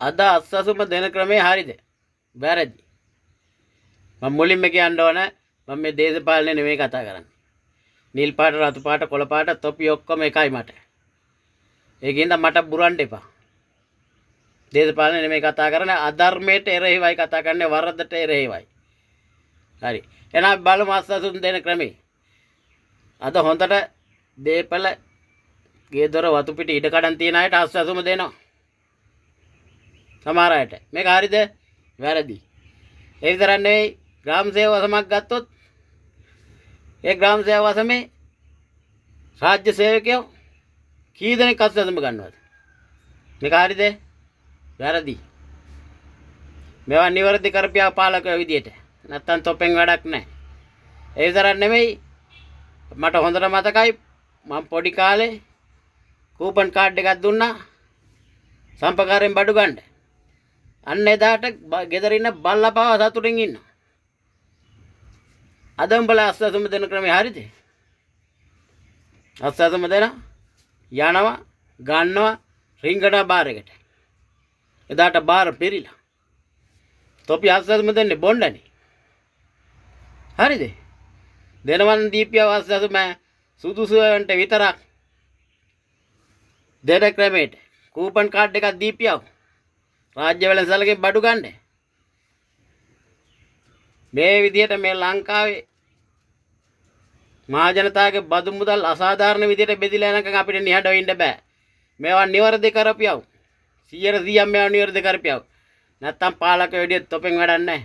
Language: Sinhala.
අද අස්සසුම දෙන ක්‍රමේ හරියද? වැරදි. මම මුලින්ම කියන්න ඕන මම මේ දේශපාලනේ නෙමෙයි කතා කරන්නේ. නිල් පාට, රතු පාට, කොළ පාට, තොපි ඔක්කොම එකයි මට. ඒකින්ද මට බුරන්න එපා. දේශපාලනේ නෙමෙයි කතා කරන්නේ, අධර්මයට එරෙහිවයි කතා කරන්නේ, වරදට එරෙහිවයි. හරි. එහෙනම් බලමු අස්සසුම් දෙන ක්‍රමේ. අද හොඳට දීපල ගේ දොර වතු පිට ඉඩ කඩන් තියන අයට අස්සසුම දෙනවා. සමහර අයට. මේක හරිද? වැරදි. ඒ විතරක් නෙවෙයි ග්‍රාම සේවක වසමක් ගත්තොත් ඒ ග්‍රාම සේවක වසමේ රාජ්‍ය සේවකයෝ කී දෙනෙක් අස්සසුම ගන්නවද? මේක හරිද? වැරදි. මේවා නිවැරදි කරපියා පාලකයෝ විදියට. නැත්තම් තොපෙන් වැඩක් නැහැ. ඒ විතරක් නෙවෙයි මට හොඳට මතකයි මම පොඩි කාලේ කූපන් කාඩ් එකක් දුන්නා සම්පකාරයෙන් බඩු ගන්න. අන්න එදාට ගෙදර ඉන්න බල්ලා පවා සතුටින් ඉන්නවා. අද උඹලා අස්සසුම දෙන ක්‍රමය හරිද? අස්සසුම දෙන යනවා ගන්නවා රින්ගඩ බාර් එකට. එදාට බාර් පිරිලා. තොපි අස්සසුම දෙන්නේ බොණ්ඩනේ. හරිද? දෙනවන් දීපියව අස්සසුම සුදුසුවන්ට විතරක් දෙන ක්‍රමයට කූපන් කාඩ් එකක් දීපියව රාජ්‍ය වෙළඳසැලකින් බඩු ගන්න. මේ විදිහට මේ ලංකාවේ මහා ජනතාවගේ බදු මුදල් අසාධාරණ විදිහට බෙදිලා යනකම් අපිට නිහඬව ඉන්න බෑ. මේවා නිවැරදි කරපියව. 100% මේවා නිවැරදි කරපියව. නැත්තම් පාලක වෙඩිය තොපෙන් වැඩක් නැහැ.